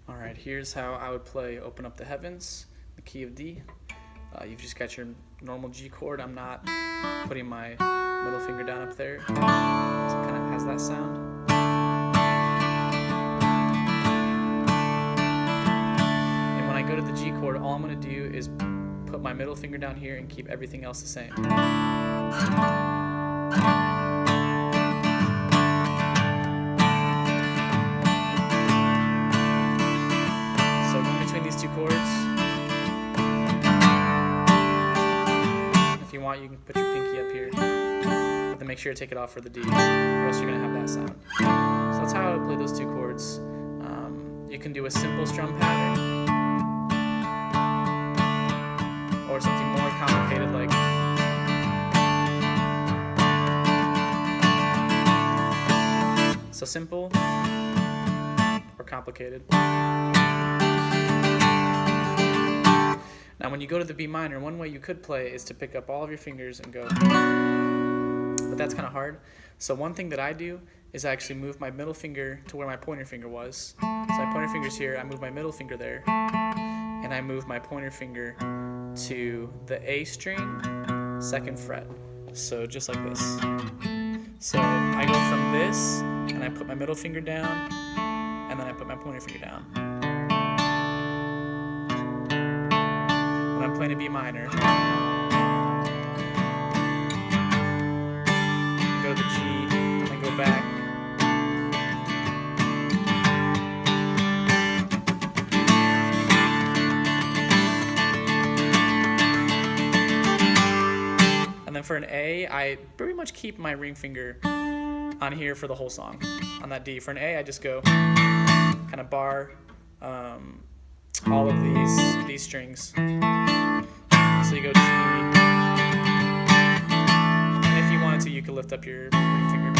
Alright, here's how I would play Open Up the Heavens, the key of D. You've just got your normal G chord. I'm not putting my middle finger down up there, so it kind of has that sound. And when I go to the G chord, all I'm going to do is put my middle finger down here and keep everything else the same. These two chords. If you want, you can put your pinky up here, but then make sure to take it off for the D, or else you're going to have that sound. So that's how I would play those two chords. You can do a simple strum pattern, or something more complicated like so simple or complicated. Now when you go to the B minor, one way you could play is to pick up all of your fingers and go, but that's kind of hard. So one thing that I do is I actually move my middle finger to where my pointer finger was. So my pointer finger's here, I move my middle finger there, and I move my pointer finger to the A string, 2nd fret. So just like this. So I go from this, and I put my middle finger down, and then I put my pointer finger down. I'm playing a B minor. Go to the G, and then go back. And then for an A, I pretty much keep my ring finger on here for the whole song. On that D. For an A, I just go kind of bar all of these strings. So you go G, and if you wanted to, you could lift up your finger.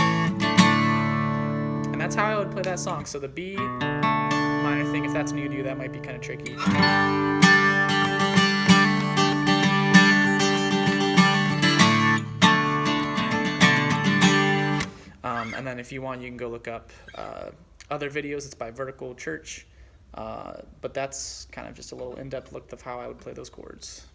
And that's how I would play that song. So the B minor thing, if that's new to you, that might be kind of tricky. And then if you want, you can go look up other videos. It's by Vertical Church. But that's kind of just a little in-depth look of how I would play those chords.